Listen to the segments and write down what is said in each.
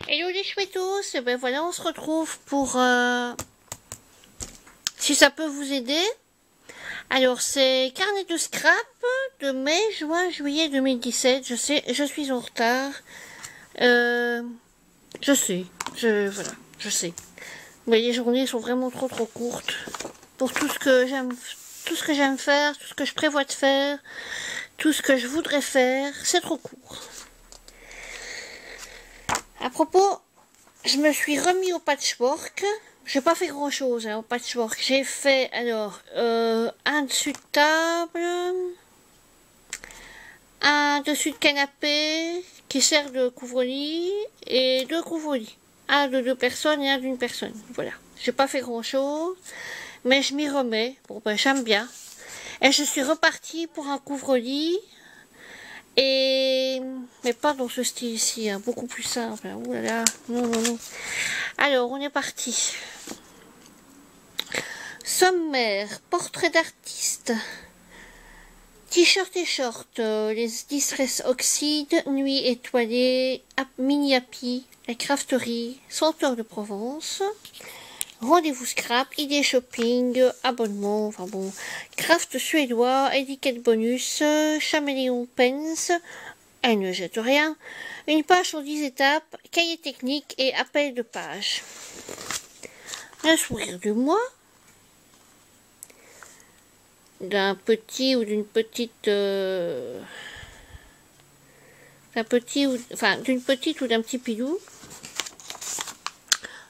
Hello les chouettos, et ben voilà, on se retrouve pour, si ça peut vous aider. Alors c'est carnet de scrap de mai, juin, juillet 2017. Je sais, je suis en retard. Je sais, voilà, je sais. Mais les journées sont vraiment trop courtes pour tout ce que j'aime faire, tout ce que je prévois de faire, tout ce que je voudrais faire, c'est trop court. À propos, je me suis remis au patchwork. J'ai pas fait grand chose au patchwork. J'ai fait alors un dessus de table, un dessus de canapé qui sert de couvre-lit et deux couvre-lits. Un de deux personnes et un d'une personne. Voilà. J'ai pas fait grand chose, mais je m'y remets. Bon ben j'aime bien. Et je suis repartie pour un couvre-lit. Mais pas dans ce style-ci, hein, beaucoup plus simple. Ouh là là, non. Alors, on est parti. Sommaire, portrait d'artiste. T-shirt et short, les Distress Oxide, Nuit étoilée, Mini Happy, la crafterie, Senteur de Provence. Rendez-vous scrap, idée shopping, abonnement, enfin bon, craft suédois, étiquette bonus, Chaméléon Pens, elle ne jette rien, une page sur 10 étapes, cahier technique et appel de page. Un sourire du mois, d'un petit ou d'une petite, d'une petite ou d'un petit pilou.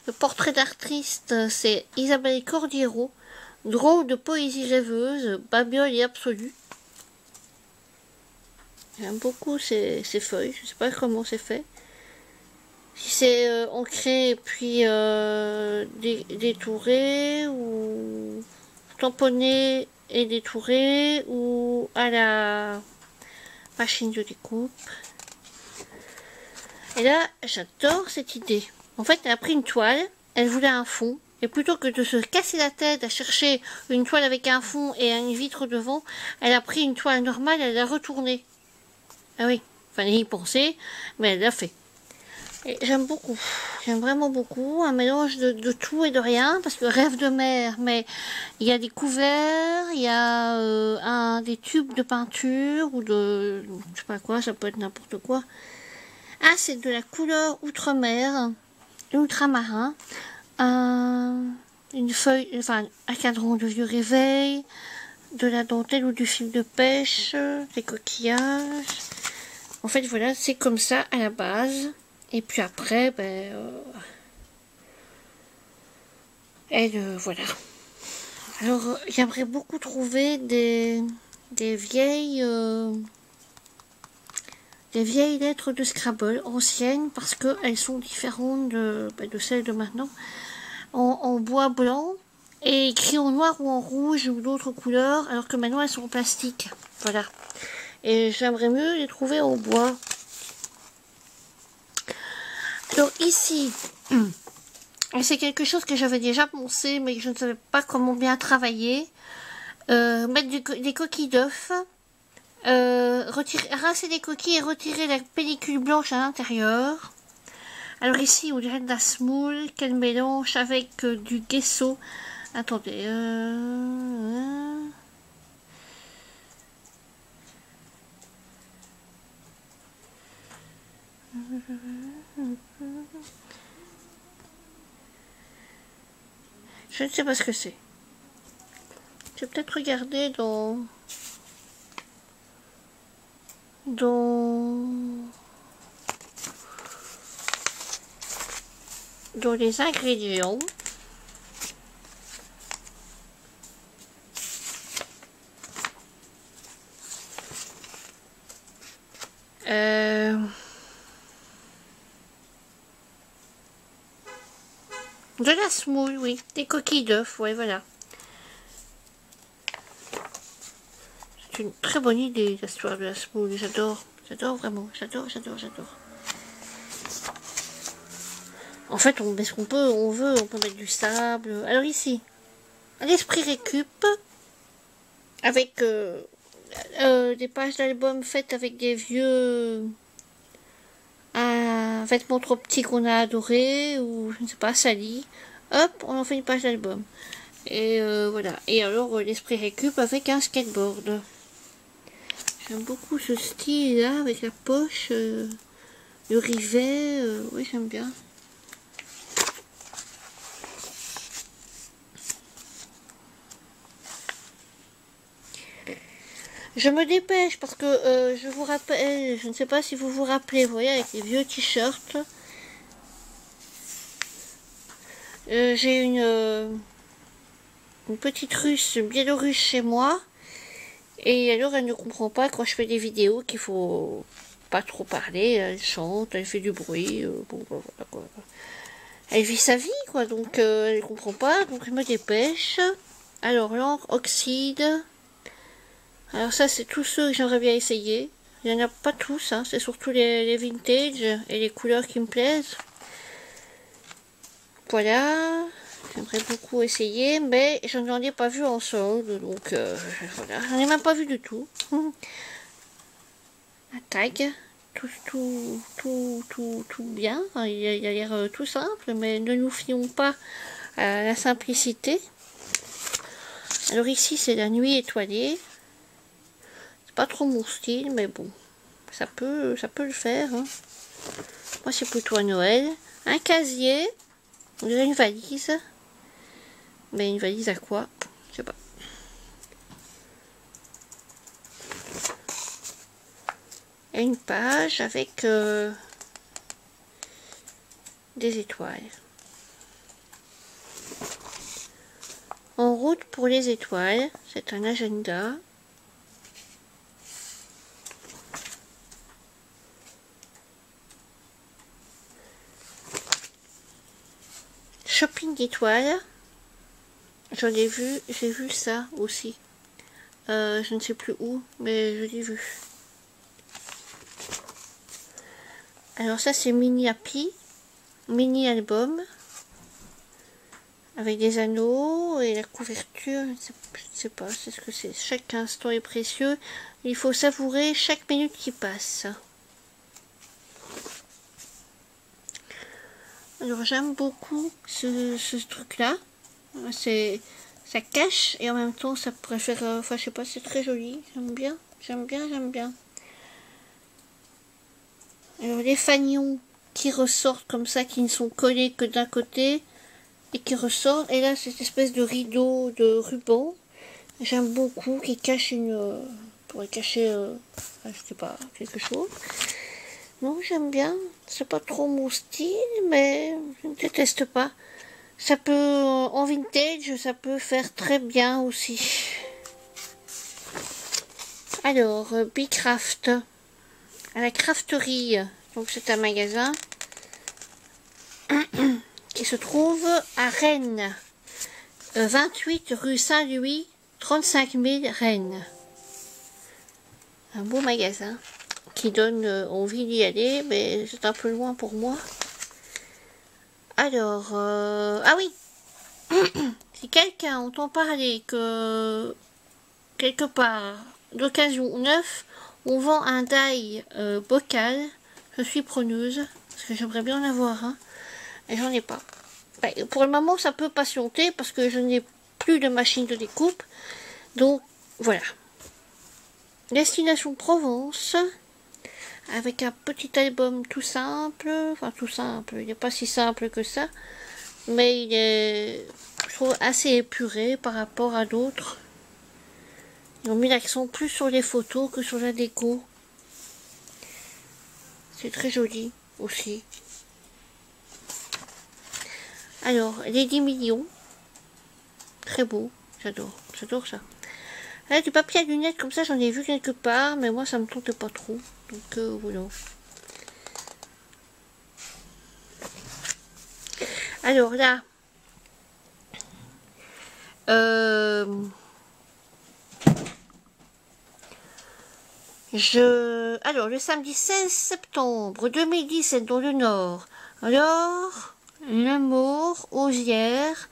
Le portrait d'artiste, c'est Isabelle Cordiero, drôle de poésie rêveuse, babiole et absolue. J'aime beaucoup ces feuilles, je ne sais pas comment c'est fait. Si c'est ancré et puis détouré, ou tamponné et détouré, ou à la machine de découpe. Et là, j'adore cette idée. En fait, elle a pris une toile, elle voulait un fond, et plutôt que de se casser la tête à chercher une toile avec un fond et une vitre devant, elle a pris une toile normale, elle l'a retournée. Ah oui, fallait y penser, mais elle l'a fait. Et j'aime beaucoup, j'aime vraiment beaucoup, un mélange de tout et de rien, parce que rêve de mer, mais il y a des couverts, il y a des tubes de peinture, ou de, je sais pas quoi, ça peut être n'importe quoi. Ah, c'est de la couleur outre-mer, ultramarin, une feuille, enfin un cadran de vieux réveil, de la dentelle ou du fil de pêche, des coquillages. En fait voilà, c'est comme ça à la base. Et puis après, voilà. Alors j'aimerais beaucoup trouver des vieilles lettres de Scrabble anciennes, parce qu'elles sont différentes de celles de maintenant, en bois blanc et écrites en noir ou en rouge ou d'autres couleurs, alors que maintenant elles sont en plastique. Voilà. Et j'aimerais mieux les trouver en bois. Alors ici, c'est quelque chose que j'avais déjà pensé, mais que je ne savais pas comment bien travailler. Mettre des coquilles d'œufs. Rincer les coquilles et retirer la pellicule blanche à l'intérieur. Alors ici, on dirait de la semoule qu'elle mélange avec du gesso. Attendez. Je ne sais pas ce que c'est. Je vais peut-être regarder dans les ingrédients. De la semoule, oui. Des coquilles d'œufs, ouais, voilà. C'est une très bonne idée, l'histoire de la semoule. J'adore. J'adore vraiment. J'adore. En fait, on met ce qu'on peut, on peut mettre du sable. Alors ici, l'esprit récup, avec des pages d'album faites avec des vieux vêtement trop petit qu'on a adoré, ou je ne sais pas, sali. Hop, on en fait une page d'album. Et voilà. Et alors, l'esprit récup avec un skateboard. J'aime beaucoup ce style là, avec la poche, le rivet. Oui, j'aime bien. Je me dépêche parce que je vous rappelle, je ne sais pas si vous vous rappelez, vous voyez, avec les vieux t-shirts. J'ai une petite russe biélorusse chez moi. Et alors elle ne comprend pas quand je fais des vidéos qu'il faut pas trop parler. Elle chante, elle fait du bruit. Bon, voilà, quoi. Elle vit sa vie, quoi, donc elle ne comprend pas, donc je me dépêche. Alors, l'encre oxyde. Alors ça, c'est tous ceux que j'aimerais bien essayer. Il n'y en a pas tous, hein. C'est surtout les vintage et les couleurs qui me plaisent. Voilà. J'aimerais beaucoup essayer, mais je n'en ai pas vu en solde, donc voilà. J'en ai même pas vu du tout. Un tag. Tout bien. Il a l'air tout simple, mais ne nous fions pas à la simplicité. Alors ici, c'est la nuit étoilée. Pas trop mon style, mais bon, ça peut le faire. Hein. Moi, c'est plutôt à Noël. Un casier, on dirait une valise. Mais une valise à quoi? Je sais pas. Et une page avec des étoiles. En route pour les étoiles, c'est un agenda. Shopping d'étoiles. J'en ai vu, j'ai vu ça aussi. Je ne sais plus où, mais je l'ai vu. Alors ça c'est mini happy, mini album. Avec des anneaux et la couverture, je ne sais pas, c'est ce que c'est. Chaque instant est précieux. Il faut savourer chaque minute qui passe. Alors j'aime beaucoup ce truc-là. Ça cache et en même temps ça pourrait faire... Enfin je sais pas, c'est très joli. J'aime bien, j'aime bien, j'aime bien. Alors les fanions qui ressortent comme ça, qui ne sont collés que d'un côté et qui ressortent. Et là cette espèce de rideau de ruban. J'aime beaucoup, qui cache une... pourrait cacher, je sais pas, quelque chose. Non, j'aime bien. C'est pas trop mon style, mais je ne déteste pas. Ça peut, en vintage, ça peut faire très bien aussi. Alors, Bicraft, à la crafterie. Donc c'est un magasin qui se trouve à Rennes. 28 rue Saint-Louis, 35 000 Rennes. Un beau magasin qui donne envie d'y aller, mais c'est un peu loin pour moi. Alors, ah oui, si quelqu'un entend parler que quelque part d'occasion neuf, on vend un die bocal, je suis preneuse, parce que j'aimerais bien en avoir un, et j'en ai pas. Pour le moment, ça peut patienter, parce que je n'ai plus de machine de découpe, donc voilà. Destination Provence, avec un petit album tout simple, enfin tout simple, il n'est pas si simple que ça, mais il est, je trouve, assez épuré par rapport à d'autres. Ils ont mis l'accent plus sur les photos que sur la déco. C'est très joli aussi. Alors, les 10 millions, très beau, j'adore ça. Là, du papier à lunettes comme ça, j'en ai vu quelque part, mais moi ça me tente pas trop. Donc voilà. Alors là, alors le samedi 16 septembre 2017 dans le Nord, alors Nemours, Auzière,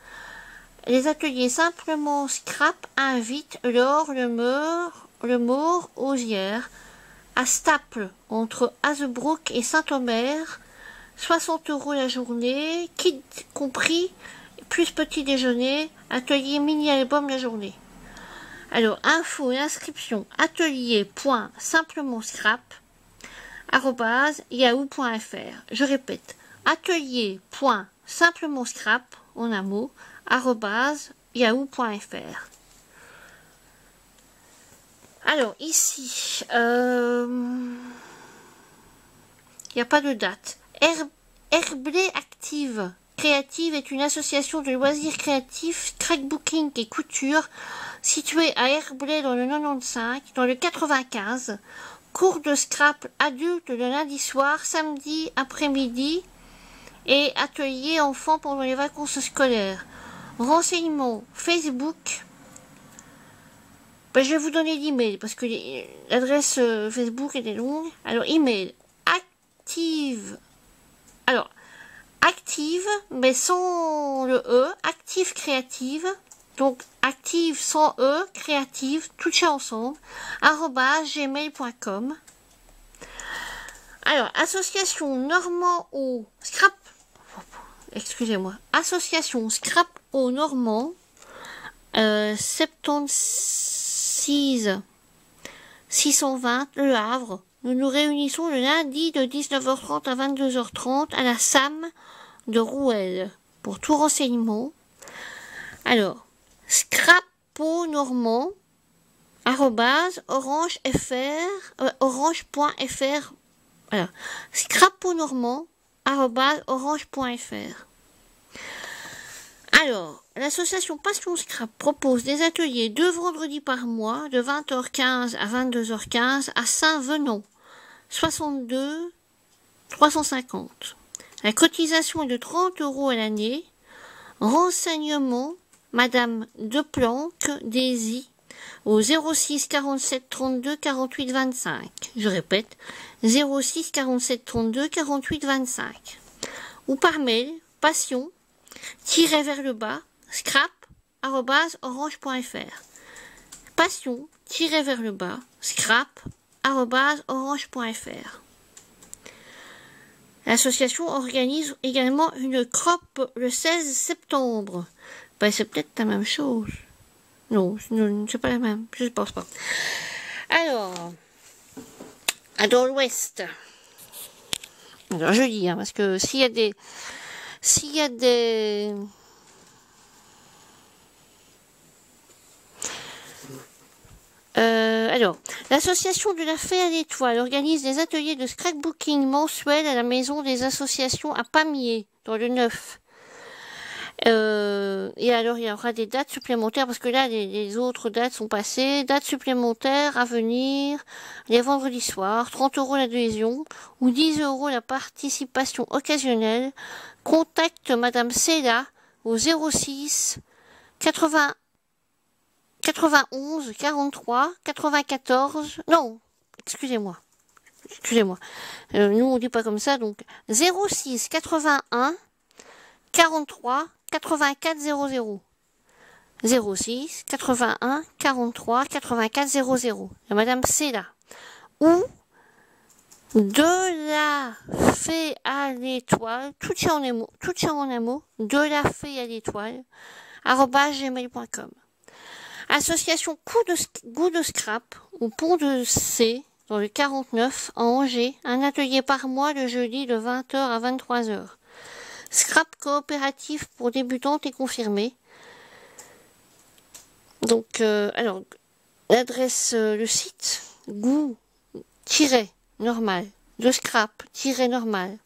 les ateliers Simplement Scrap invitent Laure Lemour, Auzière, à Staples, entre Hazebrouck et Saint-Omer, 60 € la journée, kit compris, plus petit déjeuner, atelier mini-album la journée. Alors, info et inscription, atelier.simplementscrap@yahoo.fr. Je répète, atelier.simplementscrap, en un mot, @yahoo.fr. Alors, ici, il n'y a pas de date. Herblay Active Créative est une association de loisirs créatifs, scrapbooking et couture située à Herblay dans le 95, dans le 95. Cours de scrap adulte le lundi soir, samedi après-midi et atelier enfants pendant les vacances scolaires. Renseignements Facebook. Ben, je vais vous donner l'email parce que l'adresse Facebook était longue. Alors, email active. Alors, active, mais sans le E, active créative. Donc, active sans E, créative, tout ça ensemble, @gmail.com. Alors, association Normand au Scrap. Excusez-moi. Association Scrap au Normand. 76 620 Le Havre. Nous nous réunissons le lundi de 19h30 à 22h30 à la SAM de Rouelle. Pour tout renseignement. Alors, scraponormand @orange.fr. Voilà. Scraponormand @orange.fr. Alors, l'association Passion Scrap propose des ateliers 2 vendredis par mois, de 20h15 à 22h15 à Saint-Venant, 62 350. La cotisation est de 30 € à l'année. Renseignements, Madame Deplanque, Daisy, au 06 47 32 48 25. Je répète, 06 47 32 48 25. Ou par mail, passion, scrap, @orange.fr. Passion, scrap, @orange.fr. L'association organise également une crop le 16 septembre. Ben, c'est peut-être la même chose. Non, c'est pas la même. Je ne pense pas. Alors, dans l'Ouest. Alors, je dis, parce que s'il y a des alors, l'association de la Fée à l'Étoile organise des ateliers de scrapbooking mensuels à la maison des associations à Pamiers, dans le 9. Et alors, il y aura des dates supplémentaires, parce que là, les autres dates sont passées. Dates supplémentaires à venir, les vendredis soirs, 30 € l'adhésion, ou 10 € la participation occasionnelle. Contacte Madame Céla au 06 80 91 43 94. Non, excusez-moi. Nous on dit pas comme ça, donc 06 81 43 84 00. 06 81 43 84 00. Et Madame Céla. Ou de la Fée à l'Étoile, tout ça en un mot, de la Fée à l'Étoile, @gmail.com. Association Goût de Scrap, au Pont de C, dans le 49, à Angers, un atelier par mois le jeudi de 20h à 23h. Scrap coopératif pour débutantes et confirmées. Donc, alors, l'adresse, le site, goût-normal, de scrap-normal.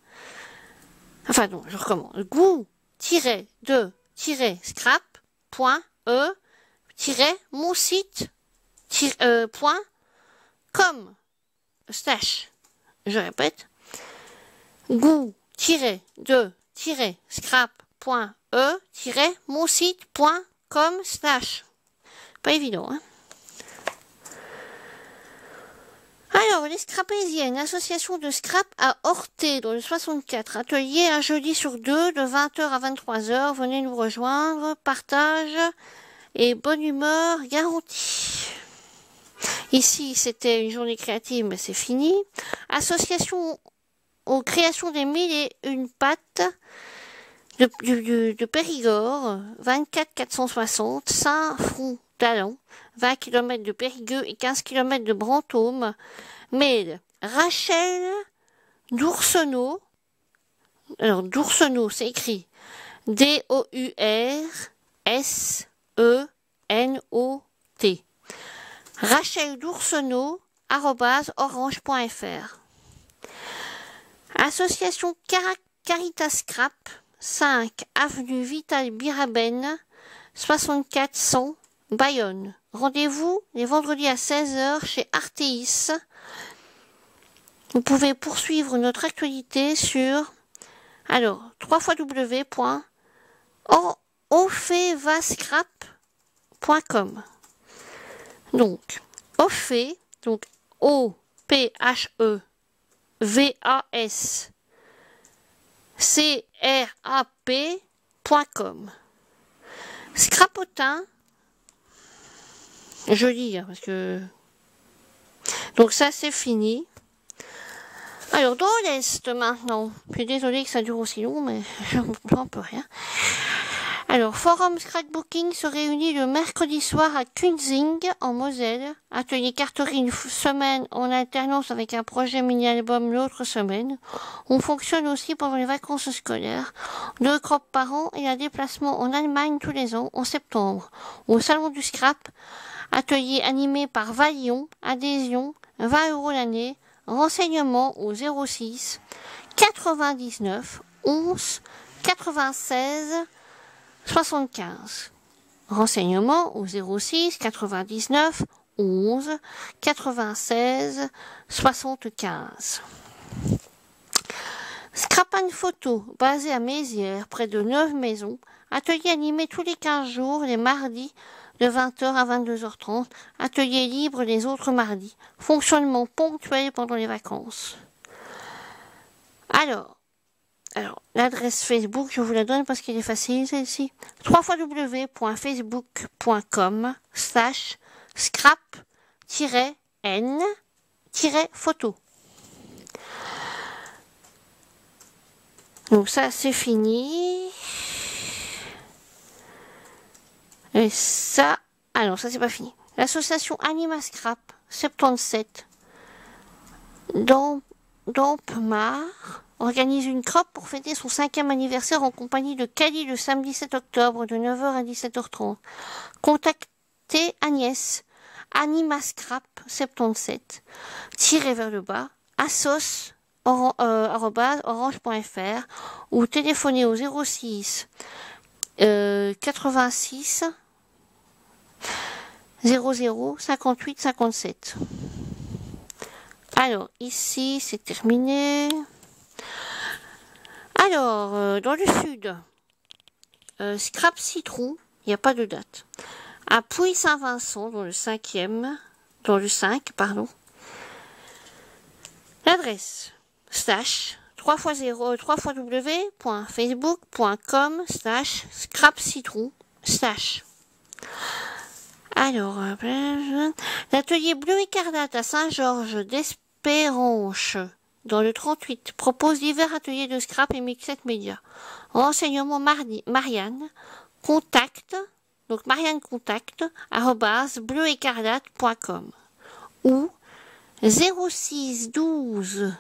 Enfin non, je recommence. Goût-de-scrap.e-mon site .com slash, je répète, goût-de-scrap.e-mon site.com slash. Pas évident, hein. Alors, les Scrapésiennes, association de scrap à Orthé, dans le 64, atelier un jeudi sur 2, de 20h à 23h, venez nous rejoindre, partage et bonne humeur garantie. Ici, c'était une journée créative, mais c'est fini. Association aux créations des 1001 pattes de Périgord, 24 460, Saint-Front d'Allan, 20 km de Périgueux et 15 km de Brantôme. Mail Rachel Dourcenot. Alors, Dourcenot, c'est écrit D-O-U-R-S-E-N-O-T. Rachel Dourcenot, @orange.fr. Association Caritas Scrap, 5 avenue Vital Biraben, 64 100, Bayonne. Rendez-vous les vendredis à 16h chez Arteis. Vous pouvez poursuivre notre actualité sur www.ofevascrap.com. Donc, Ophe, donc OPHEVASCRAP.com. Scrapotin, je lis, parce que... Donc ça, c'est fini. Alors, dans l'Est, maintenant. Je suis désolée que ça dure aussi long, mais je ne comprends un peu rien. Alors, Forum Scrapbooking se réunit le mercredi soir à Kunzing, en Moselle. Atelier carterie une semaine en alternance avec un projet mini-album l'autre semaine. On fonctionne aussi pendant les vacances scolaires. 2 crops par an et un déplacement en Allemagne tous les ans, en septembre. Au Salon du Scrap, atelier animé par Valion, adhésion, 20 € l'année. Renseignements au 06 99 11 96 75. Renseignements au 06 99 11 96 75. Scrapan Photo, basé à Mézières, près de 9 maisons. Atelier animé tous les 15 jours, les mardis, de 20h à 22h30, atelier libre les autres mardis, fonctionnement ponctuel pendant les vacances. Alors, l'adresse Facebook, je vous la donne parce qu'elle est facile, celle-ci. www.facebook.com/scrap-n-photo. Donc ça, c'est fini. Et ça, alors ça c'est pas fini. L'association Anima Scrap 77 d'Ampmar organise une crop pour fêter son 5e anniversaire en compagnie de Cali le samedi 7 octobre de 9h à 17h30. Contactez Agnès, Anima Scrap 77, tirez vers le bas, @orange.fr ou téléphonez au 06 86 00 58 57. Alors, ici, c'est terminé. Alors, dans le sud, Scrap Citron, il n'y a pas de date. À Puy-Saint-Vincent, dans le 5, pardon. L'adresse, www.facebook.com/scrapcitron. Alors, l'atelier Bleu Écarlate à Saint-Georges d'Espéranche, dans le 38, propose divers ateliers de scrap et mixette média. Renseignements Marianne, contact, @bleuécarlate.com ou 06 12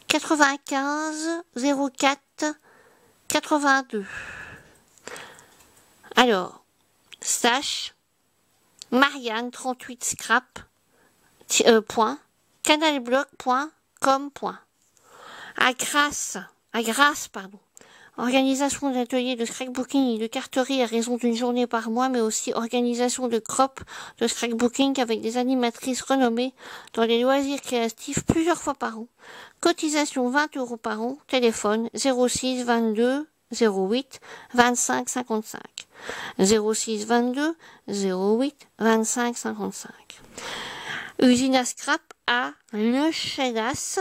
95 04 82. Alors, Marianne 38 scrap .canalblog.com. À Grasse, organisation d'ateliers de scrapbooking et de carterie à raison d'une journée par mois, mais aussi organisation de crop de scrapbooking avec des animatrices renommées dans les loisirs créatifs plusieurs fois par an. Cotisation 20 € par an. Téléphone 06 22 08 25 55. 06 22 08 25 55. Usine à scrap à Le Chélas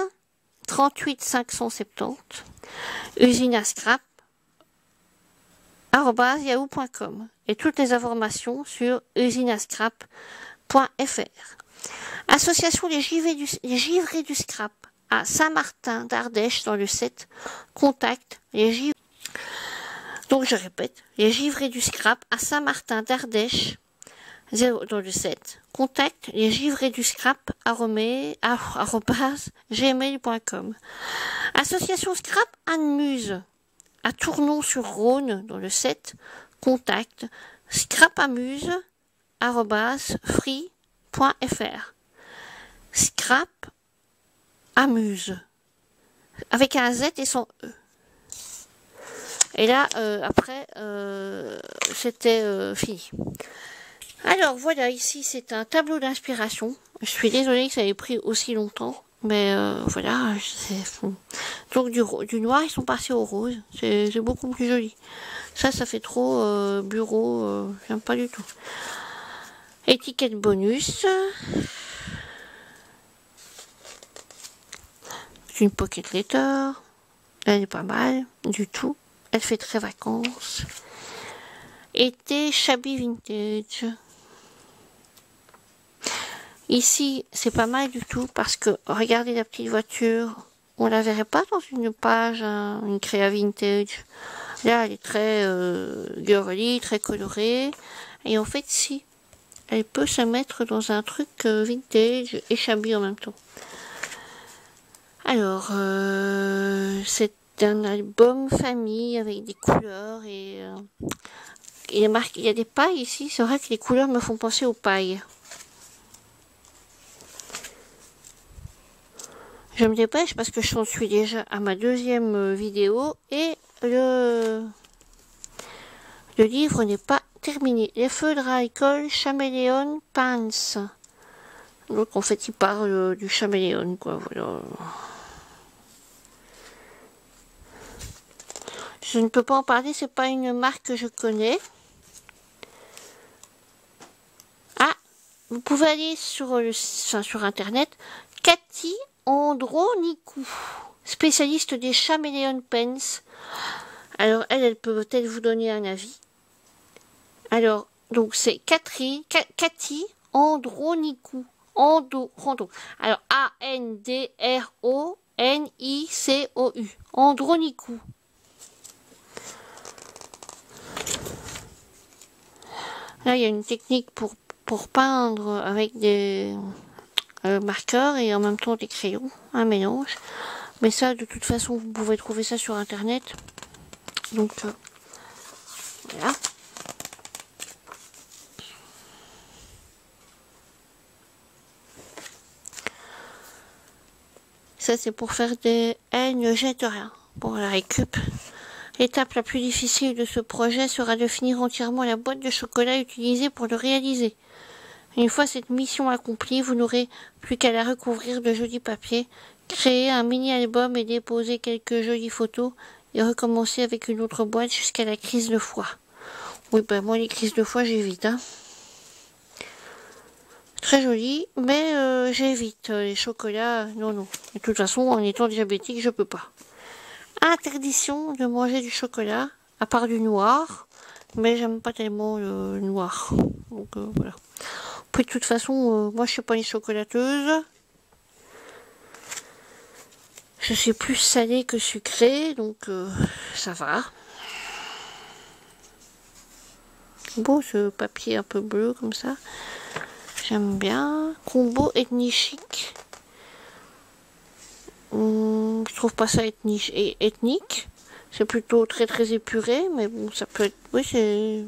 38 570. Usine à scrap @yahoo.com et toutes les informations sur usineascrap.fr. Association les givrés du scrap à Saint-Martin d'Ardèche dans le 7. Contact les givrés. Donc je répète, les givrés du scrap à Saint-Martin d'Ardèche dans le 7. Contact les givrés du scrap @gmail.com. Association Scrap Anne-Muse à Tournon-sur-Rhône dans le 7. Contact scrapamuse@free.fr. Scrap Amuse avec un Z et sans E. Et là après c'était fini. Alors voilà, ici c'est un tableau d'inspiration. Je suis désolée que ça ait pris aussi longtemps, mais voilà. Donc du noir ils sont passés au rose, c'est beaucoup plus joli. Ça fait trop bureau, j'aime pas du tout. Étiquette bonus. Une pocket letter, elle est pas mal du tout, elle fait très vacances. Été shabby vintage. Ici c'est pas mal du tout parce que regardez la petite voiture, on la verrait pas dans une page, hein, une créa vintage. Là elle est très girly, très colorée, et en fait si elle peut se mettre dans un truc vintage et shabby en même temps. Alors, c'est un album famille avec des couleurs et il y a des pailles ici. C'est vrai que les couleurs me font penser aux pailles. Je me dépêche parce que je suis déjà à ma deuxième vidéo et le livre n'est pas terminé. Les feux de Raicol, Chameleon Pants. Donc en fait, il parle du caméléon, quoi. Voilà. Je ne peux pas en parler, c'est pas une marque que je connais. Ah, vous pouvez aller sur internet. Cathy Andronikou, spécialiste des Chameleon Pens. Alors elle peut peut-être vous donner un avis. Alors, donc c'est Cathy Andronikou. Alors Andronikou. Andronikou. Là, il y a une technique pour peindre avec des marqueurs et en même temps des crayons, un mélange. Mais ça, de toute façon, vous pouvez trouver ça sur internet. Donc, voilà. Ça, c'est pour faire des elle ne jette rien pour la récup. L'étape la plus difficile de ce projet sera de finir entièrement la boîte de chocolat utilisée pour le réaliser. Une fois cette mission accomplie, vous n'aurez plus qu'à la recouvrir de jolis papiers, créer un mini-album et déposer quelques jolies photos et recommencer avec une autre boîte jusqu'à la crise de foie. Oui, ben moi les crises de foie j'évite. Hein. Très joli, mais j'évite les chocolats. Non. De toute façon, en étant diabétique, je peux pas. Interdiction de manger du chocolat, à part du noir, mais j'aime pas tellement le noir. Donc voilà. Puis de toute façon, moi je suis pas une chocolateuse. Je suis plus salée que sucrée, donc ça va. Beau ce papier un peu bleu comme ça. J'aime bien. Combo ethnique. Je trouve pas ça ethnique. C'est plutôt très très épuré, mais bon, ça peut être. Oui, c'est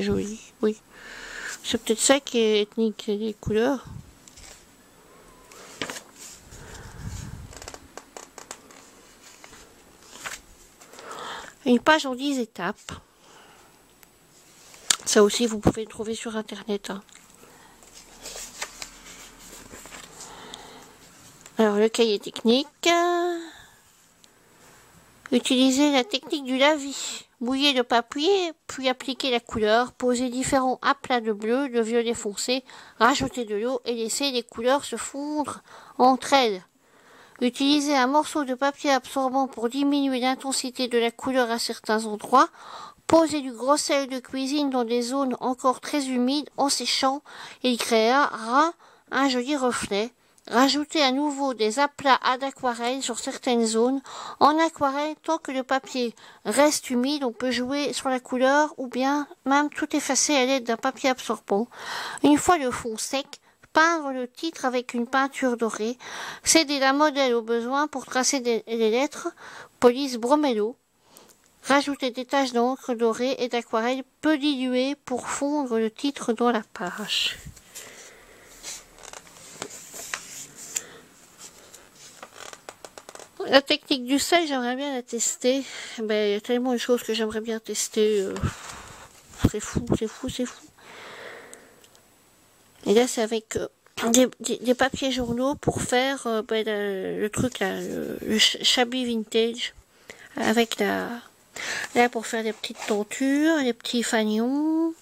joli. Oui, c'est peut-être ça qui est ethnique, c'est les couleurs. Une page en 10 étapes. Ça aussi, vous pouvez le trouver sur internet. Hein. Alors, le cahier technique. Utilisez la technique du lavis. Mouillez le papier, puis appliquez la couleur. Posez différents aplats de bleu, de violet foncé. Rajoutez de l'eau et laissez les couleurs se fondre entre elles. Utilisez un morceau de papier absorbant pour diminuer l'intensité de la couleur à certains endroits. Posez du gros sel de cuisine dans des zones encore très humides en séchant et il créera un joli reflet. Rajoutez à nouveau des aplats d'aquarelle sur certaines zones. En aquarelle, tant que le papier reste humide, on peut jouer sur la couleur ou bien même tout effacer à l'aide d'un papier absorbant. Une fois le fond sec, peindre le titre avec une peinture dorée. Céder la modèle au besoin pour tracer les lettres. Police bromélo. Rajouter des taches d'encre dorée et d'aquarelle peu diluées pour fondre le titre dans la page. La technique du sel, j'aimerais bien la tester. Ben, il y a tellement de choses que j'aimerais bien tester. C'est fou, c'est fou, c'est fou. Et là, c'est avec des papiers journaux pour faire ben, le truc là, le shabby vintage. Avec là, pour faire des petites tentures, les petits fanions.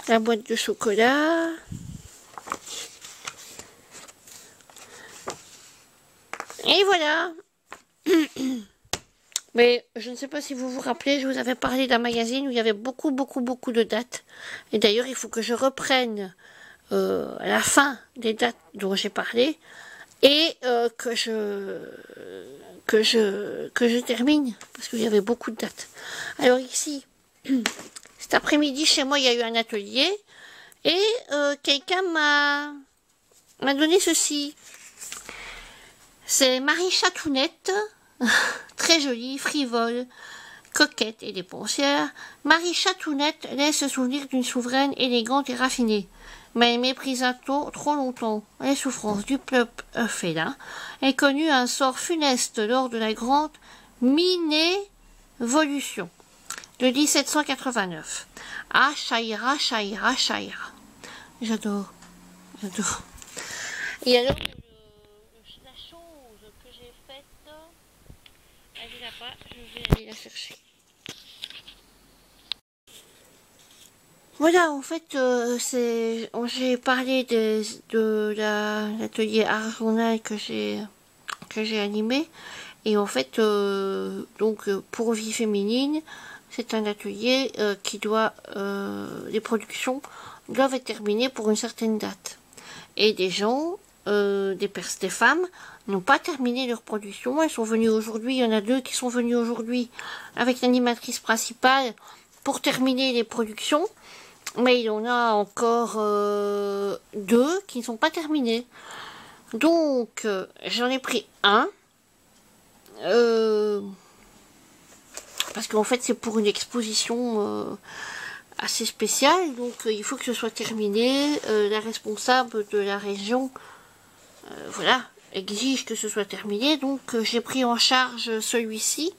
La boîte de chocolat. Et voilà. Mais je ne sais pas si vous vous rappelez, je vous avais parlé d'un magazine où il y avait beaucoup de dates. Et d'ailleurs, il faut que je reprenne à la fin des dates dont j'ai parlé et que je termine parce qu'il y avait beaucoup de dates. Alors ici, cet après-midi chez moi, il y a eu un atelier et quelqu'un m'a donné ceci. C'est Marie Chatounette, très jolie, frivole, coquette et dépensière. Marie Chatounette laisse souvenir d'une souveraine élégante et raffinée. Mais elle méprisa trop longtemps les souffrances du peuple félin et connut un sort funeste lors de la grande Minévolution de 1789. Ah, Chaïra, Chaïra, Chaïra. J'adore, j'adore. Et alors, la chose que j'ai faite, elle est là-bas, je vais aller la chercher. Voilà, en fait, j'ai parlé de l'atelier art journal que j'ai animé. Et en fait, donc pour Vie Féminine, c'est un atelier qui doit, les productions doivent être terminées pour une certaine date. Et des gens, des femmes, n'ont pas terminé leur production. Elles sont venues aujourd'hui, il y en a 2 qui sont venues aujourd'hui avec l'animatrice principale pour terminer les productions. Mais il y en a encore 2 qui ne sont pas terminés. Donc, j'en ai pris un. Parce qu'en fait, c'est pour une exposition assez spéciale. Donc, il faut que ce soit terminé. La responsable de la région, voilà, exige que ce soit terminé. Donc, j'ai pris en charge celui-ci.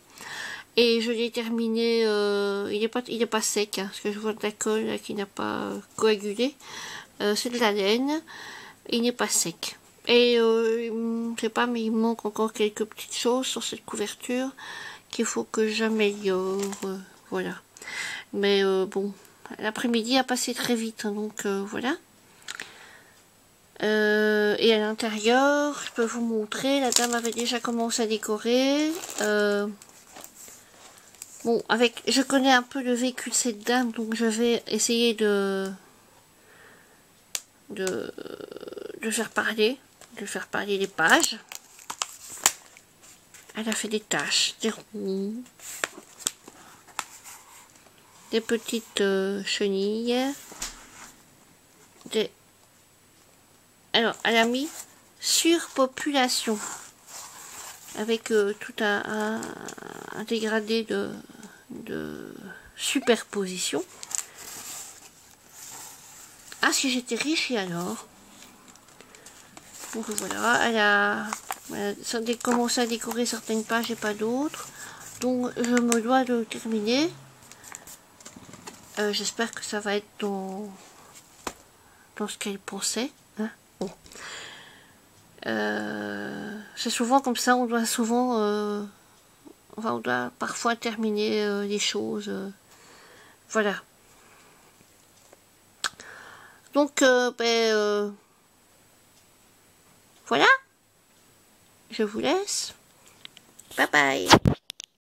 Et je l'ai terminé, il est pas sec, hein, parce que je vois de la colle là, qui n'a pas coagulé. C'est de la laine, il n'est pas sec. Et je sais pas, mais il manque encore quelques petites choses sur cette couverture qu'il faut que j'améliore. Voilà. Mais bon, l'après-midi a passé très vite, hein, donc voilà. Et à l'intérieur, je peux vous montrer, la dame avait déjà commencé à décorer. Bon, je connais un peu le vécu de cette dame, donc je vais essayer de faire parler les pages. Elle a fait des taches, des ronds, des petites chenilles. Alors, elle a mis surpopulation avec tout un dégradé de superposition. Ah, si j'étais riche, et alors? Donc voilà, elle a commencé à décorer certaines pages et pas d'autres. Donc je me dois de terminer. J'espère que ça va être dans ce qu'elle pensait. Hein, bon. C'est souvent comme ça, on doit souvent... on doit parfois terminer les choses. Voilà. Donc, voilà. Je vous laisse. Bye bye.